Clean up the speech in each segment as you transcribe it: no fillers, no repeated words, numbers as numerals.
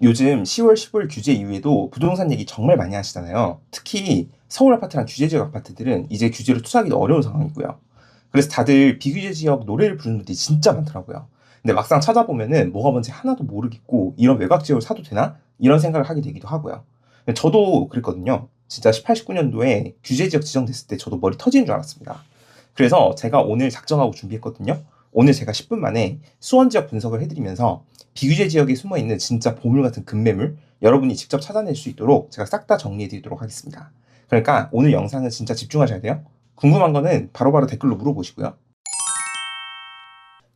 요즘 10월 15일 규제 이후에도 부동산 얘기 정말 많이 하시잖아요. 특히 서울 아파트랑 규제 지역 아파트들은 이제 규제로 투자하기도 어려운 상황이고요. 그래서 다들 비규제 지역 노래를 부르는 분들이 진짜 많더라고요. 근데 막상 찾아보면은 뭐가 뭔지 하나도 모르겠고 이런 외곽 지역을 사도 되나? 이런 생각을 하게 되기도 하고요. 근데 저도 그랬거든요. 진짜 18, 19년도에 규제 지역 지정됐을 때 저도 머리 터지는 줄 알았습니다. 그래서 제가 오늘 작정하고 준비했거든요. 오늘 제가 10분 만에 수원 지역 분석을 해드리면서 비규제 지역에 숨어 있는 진짜 보물 같은 급매물 여러분이 직접 찾아낼 수 있도록 제가 싹 다 정리해 드리도록 하겠습니다. 그러니까 오늘 영상은 진짜 집중하셔야 돼요. 궁금한 거는 바로바로 댓글로 물어보시고요.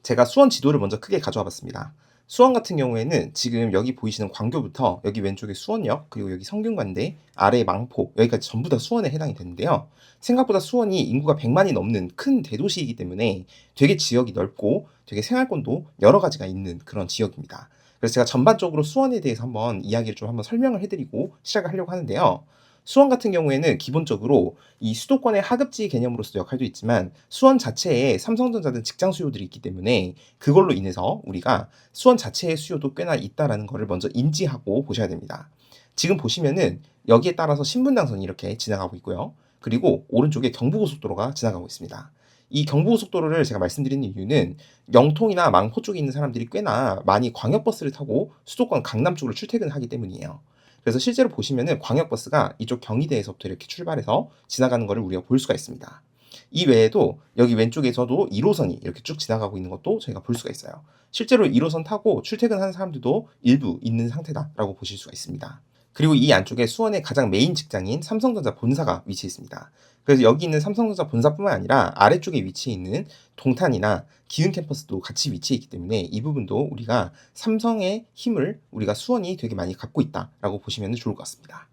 제가 수원 지도를 먼저 크게 가져와 봤습니다. 수원 같은 경우에는 지금 여기 보이시는 광교부터 여기 왼쪽에 수원역, 그리고 여기 성균관대, 아래 망포, 여기까지 전부 다 수원에 해당이 되는데요. 생각보다 수원이 인구가 100만이 넘는 큰 대도시이기 때문에 되게 지역이 넓고 되게 생활권도 여러 가지가 있는 그런 지역입니다. 그래서 제가 전반적으로 수원에 대해서 한번 이야기를 좀 한번 설명을 해드리고 시작을 하려고 하는데요. 수원 같은 경우에는 기본적으로 이 수도권의 하급지 개념으로서 역할도 있지만 수원 자체에 삼성전자 등 직장 수요들이 있기 때문에 그걸로 인해서 우리가 수원 자체의 수요도 꽤나 있다라는 것을 먼저 인지하고 보셔야 됩니다. 지금 보시면은 여기에 따라서 신분당선이 이렇게 지나가고 있고요. 그리고 오른쪽에 경부고속도로가 지나가고 있습니다. 이 경부고속도로를 제가 말씀드리는 이유는 영통이나 망포 쪽에 있는 사람들이 꽤나 많이 광역버스를 타고 수도권 강남 쪽으로 출퇴근하기 때문이에요. 그래서 실제로 보시면은 광역버스가 이쪽 경희대에서부터 이렇게 출발해서 지나가는 것을 우리가 볼 수가 있습니다. 이 외에도 여기 왼쪽에서도 1호선이 이렇게 쭉 지나가고 있는 것도 저희가 볼 수가 있어요. 실제로 1호선 타고 출퇴근하는 사람들도 일부 있는 상태다라고 보실 수가 있습니다. 그리고 이 안쪽에 수원의 가장 메인 직장인 삼성전자 본사가 위치해 있습니다. 그래서 여기 있는 삼성전자 본사뿐만 아니라 아래쪽에 위치해 있는 동탄이나 기흥 캠퍼스도 같이 위치해 있기 때문에 이 부분도 우리가 삼성의 힘을 우리가 수원이 되게 많이 갖고 있다라고 보시면 좋을 것 같습니다.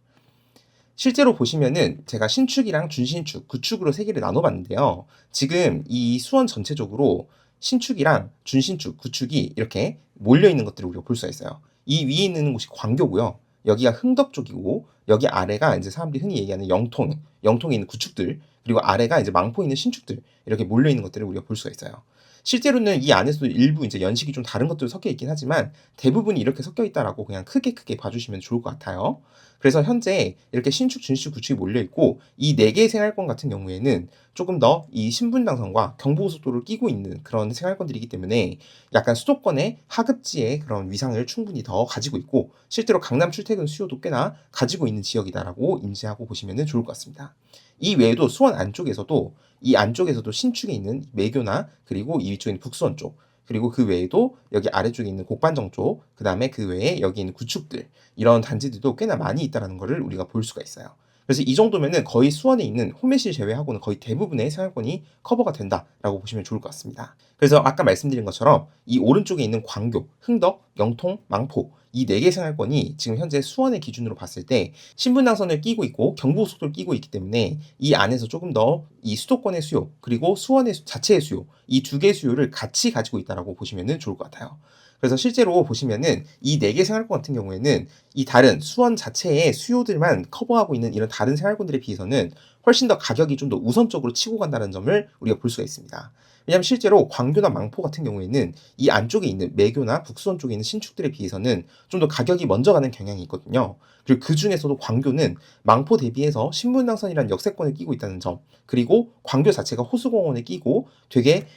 실제로 보시면은 제가 신축이랑 준신축, 구축으로 세 개를 나눠봤는데요. 지금 이 수원 전체적으로 신축이랑 준신축, 구축이 이렇게 몰려있는 것들을 우리가 볼 수가 있어요. 이 위에 있는 곳이 광교고요. 여기가 흥덕 쪽이고 여기 아래가 이제 사람들이 흔히 얘기하는 영통에 있는 구축들, 그리고 아래가 이제 망포에 있는 신축들, 이렇게 몰려있는 것들을 우리가 볼 수가 있어요. 실제로는 이 안에서도 일부 이제 연식이 좀 다른 것들도 섞여 있긴 하지만 대부분이 이렇게 섞여 있다라고 그냥 크게 봐주시면 좋을 것 같아요. 그래서 현재 이렇게 신축, 준축, 구축이 몰려있고 이 4개의 생활권 같은 경우에는 조금 더 이 신분당선과 경부고속도로를 끼고 있는 그런 생활권들이기 때문에 약간 수도권의 하급지의 그런 위상을 충분히 더 가지고 있고 실제로 강남 출퇴근 수요도 꽤나 가지고 있는 지역이다라고 인지하고 보시면 좋을 것 같습니다. 이 외에도 수원 안쪽에서도 이 안쪽에서도 신축에 있는 매교나 그리고 이 위쪽에 있는 북수원 쪽, 그리고 그 외에도 여기 아래쪽에 있는 곡반정 쪽, 그 다음에 그 외에 여기 있는 구축들, 이런 단지들도 꽤나 많이 있다는 것을 우리가 볼 수가 있어요. 그래서 이 정도면은 거의 수원에 있는 호메시 제외하고는 거의 대부분의 생활권이 커버가 된다라고 보시면 좋을 것 같습니다. 그래서 아까 말씀드린 것처럼 이 오른쪽에 있는 광교, 흥덕, 영통, 망포, 이 4개 생활권이 지금 현재 수원의 기준으로 봤을 때 신분당선을 끼고 있고 경부고속도를 끼고 있기 때문에 이 안에서 조금 더 이 수도권의 수요, 그리고 수원의 자체의 수요, 이 2개의 수요를 같이 가지고 있다라고 보시면 좋을 것 같아요. 그래서 실제로 보시면은 이 4개 생활권 같은 경우에는 이 다른 수원 자체의 수요들만 커버하고 있는 이런 다른 생활권들에 비해서는 훨씬 더 가격이 좀 더 우선적으로 치고 간다는 점을 우리가 볼 수가 있습니다. 왜냐하면 실제로 광교나 망포 같은 경우에는 이 안쪽에 있는 매교나 북수원 쪽에 있는 신축들에 비해서는 좀 더 가격이 먼저 가는 경향이 있거든요. 그리고 그 중에서도 광교는 망포 대비해서 신분당선이라는 역세권을 끼고 있다는 점, 그리고 광교 자체가 호수공원에 끼고 되게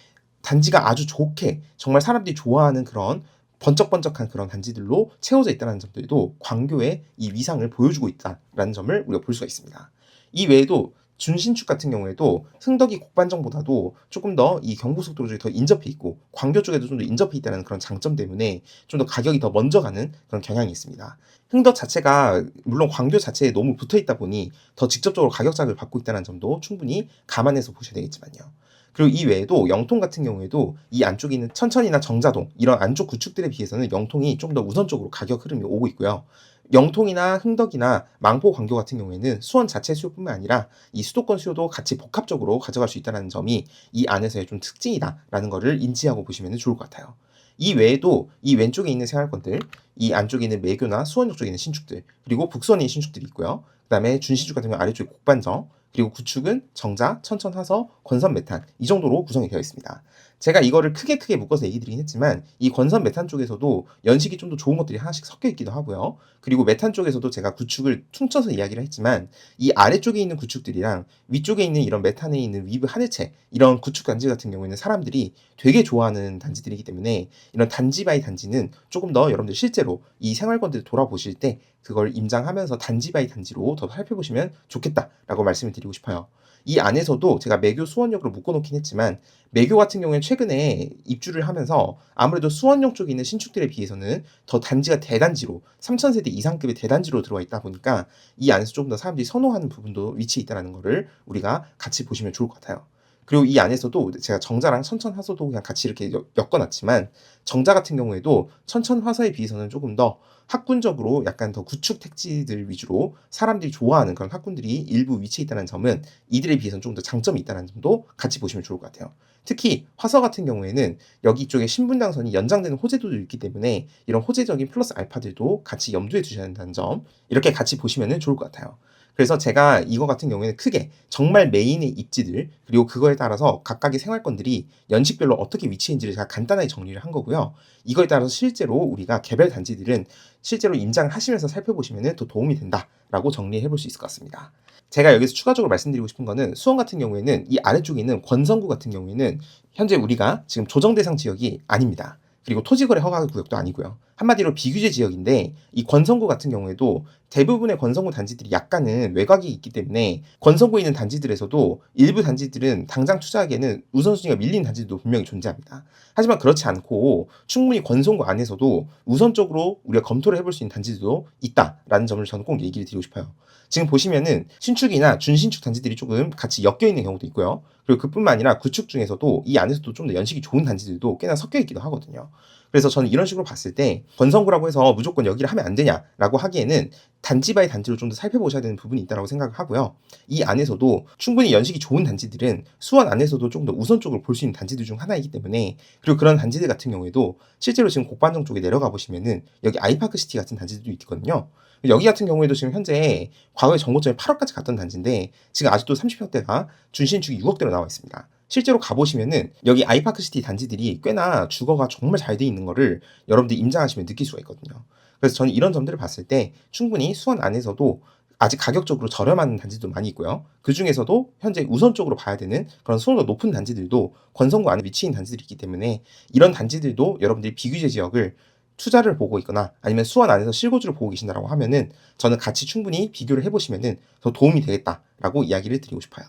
단지가 아주 좋게 정말 사람들이 좋아하는 그런 번쩍번쩍한 그런 단지들로 채워져 있다는 점들도 광교의 이 위상을 보여주고 있다라는 점을 우리가 볼 수가 있습니다. 이 외에도 준신축 같은 경우에도 흥덕이 곡반정보다도 조금 더 이 경부속도로 쪽에 더 인접해 있고 광교 쪽에도 좀 더 인접해 있다는 그런 장점 때문에 좀 더 가격이 더 먼저 가는 그런 경향이 있습니다. 흥덕 자체가 물론 광교 자체에 너무 붙어 있다 보니 더 직접적으로 가격 자극을 받고 있다는 점도 충분히 감안해서 보셔야 되겠지만요. 그리고 이 외에도 영통 같은 경우에도 이 안쪽에 있는 천천이나 정자동 이런 안쪽 구축들에 비해서는 영통이 좀 더 우선적으로 가격 흐름이 오고 있고요. 영통이나 흥덕이나 망포 광교 같은 경우에는 수원 자체 수요뿐만 아니라 이 수도권 수요도 같이 복합적으로 가져갈 수 있다는 점이 이 안에서의 좀 특징이다라는 것을 인지하고 보시면 좋을 것 같아요. 이 외에도 이 왼쪽에 있는 생활권들, 이 안쪽에 있는 매교나 수원역 쪽에 있는 신축들, 그리고 북수원에 있는 신축들이 있고요. 그 다음에 준신축 같은 경우 아래쪽에 곡반정, 그리고 구축은 정자, 천천, 하서, 권선, 메탄 이 정도로 구성이 되어 있습니다. 제가 이거를 크게 묶어서 얘기 드리긴 했지만 이 권선 메탄 쪽에서도 연식이 좀 더 좋은 것들이 하나씩 섞여 있기도 하고요. 그리고 메탄 쪽에서도 제가 구축을 퉁쳐서 이야기를 했지만 이 아래쪽에 있는 구축들이랑 위쪽에 있는 이런 메탄에 있는 위브 하늘체 이런 구축 단지 같은 경우에는 사람들이 되게 좋아하는 단지들이기 때문에 이런 단지 바이 단지는 조금 더 여러분들 실제로 이 생활권들을 돌아보실 때 그걸 임장하면서 단지 바이 단지로 더 살펴보시면 좋겠다라고 말씀을 드리고 싶어요. 이 안에서도 제가 매교 수원역으로 묶어놓긴 했지만 매교 같은 경우에 최근에 입주를 하면서 아무래도 수원역 쪽에 있는 신축들에 비해서는 더 단지가 대단지로 3000세대 이상급의 대단지로 들어와 있다 보니까 이 안에서 조금 더 사람들이 선호하는 부분도 위치에 있다는 거를 우리가 같이 보시면 좋을 것 같아요. 그리고 이 안에서도 제가 정자랑 천천화서도 그냥 같이 이렇게 엮어놨지만 정자 같은 경우에도 천천화서에 비해서는 조금 더 학군적으로 약간 더 구축 택지들 위주로 사람들이 좋아하는 그런 학군들이 일부 위치해 있다는 점은 이들에 비해서는 좀 더 장점이 있다는 점도 같이 보시면 좋을 것 같아요. 특히 화서 같은 경우에는 여기 쪽에 신분당선이 연장되는 호재도 있기 때문에 이런 호재적인 플러스 알파들도 같이 염두에 두셔야 한다는 점 이렇게 같이 보시면 좋을 것 같아요. 그래서 제가 이거 같은 경우에는 크게 정말 메인의 입지들 그리고 그거에 따라서 각각의 생활권들이 연식별로 어떻게 위치인지를 제가 간단하게 정리를 한 거고요. 이거에 따라서 실제로 우리가 개별 단지들은 실제로 임장하시면서 살펴보시면 더 도움이 된다라고 정리해 볼 수 있을 것 같습니다. 제가 여기서 추가적으로 말씀드리고 싶은 거는 수원 같은 경우에는 이 아래쪽에 있는 권성구 같은 경우에는 현재 우리가 지금 조정 대상 지역이 아닙니다. 그리고 토지거래 허가 구역도 아니고요. 한마디로 비규제 지역인데 이 권성구 같은 경우에도 대부분의 권성구 단지들이 약간은 외곽이 있기 때문에 권성구에 있는 단지들에서도 일부 단지들은 당장 투자하기에는 우선순위가 밀린 단지들도 분명히 존재합니다. 하지만 그렇지 않고 충분히 권성구 안에서도 우선적으로 우리가 검토를 해볼 수 있는 단지들도 있다라는 점을 저는 꼭 얘기를 드리고 싶어요. 지금 보시면은 신축이나 준신축 단지들이 조금 같이 엮여 있는 경우도 있고요. 그리고 그뿐만 아니라 구축 중에서도 이 안에서도 좀 더 연식이 좋은 단지들도 꽤나 섞여 있기도 하거든요. 그래서 저는 이런 식으로 봤을 때 권성구라고 해서 무조건 여기를 하면 안 되냐라고 하기에는 단지 바이 단지로 좀 더 살펴보셔야 되는 부분이 있다고 생각을 하고요. 이 안에서도 충분히 연식이 좋은 단지들은 수원 안에서도 좀 더 우선적으로 볼 수 있는 단지들 중 하나이기 때문에 그리고 그런 단지들 같은 경우에도 실제로 지금 곡반정 쪽에 내려가 보시면은 여기 아이파크시티 같은 단지들도 있거든요. 여기 같은 경우에도 지금 현재 과거에 정고점이 8억까지 갔던 단지인데 지금 아직도 30평대가 준신축이 6억대로 나와 있습니다. 실제로 가보시면은 여기 아이파크시티 단지들이 꽤나 주거가 정말 잘 돼 있는 거를 여러분들이 임장하시면 느낄 수가 있거든요. 그래서 저는 이런 점들을 봤을 때 충분히 수원 안에서도 아직 가격적으로 저렴한 단지도 많이 있고요. 그 중에서도 현재 우선적으로 봐야 되는 그런 수요가 높은 단지들도 권성구 안에 위치한 단지들이 있기 때문에 이런 단지들도 여러분들이 비규제 지역을 투자를 보고 있거나 아니면 수원 안에서 실거주를 보고 계신다라고 하면은 저는 같이 충분히 비교를 해보시면은 더 도움이 되겠다라고 이야기를 드리고 싶어요.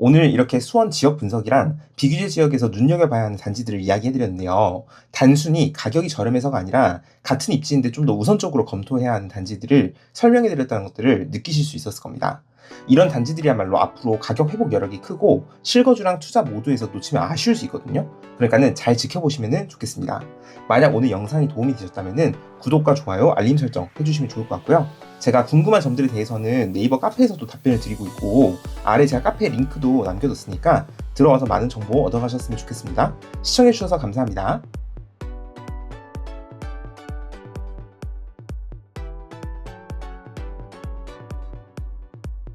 오늘 이렇게 수원 지역 분석이랑 비규제 지역에서 눈여겨봐야 하는 단지들을 이야기해드렸는데요. 단순히 가격이 저렴해서가 아니라 같은 입지인데 좀 더 우선적으로 검토해야 하는 단지들을 설명해드렸다는 것들을 느끼실 수 있었을 겁니다. 이런 단지들이야말로 앞으로 가격 회복 여력이 크고 실거주랑 투자 모두에서 놓치면 아쉬울 수 있거든요. 그러니까는 잘 지켜보시면 좋겠습니다. 만약 오늘 영상이 도움이 되셨다면 구독과 좋아요, 알림 설정 해주시면 좋을 것 같고요. 제가 궁금한 점들에 대해서는 네이버 카페에서도 답변을 드리고 있고 아래 제가 카페 링크도 남겨뒀으니까 들어와서 많은 정보 얻어가셨으면 좋겠습니다. 시청해주셔서 감사합니다.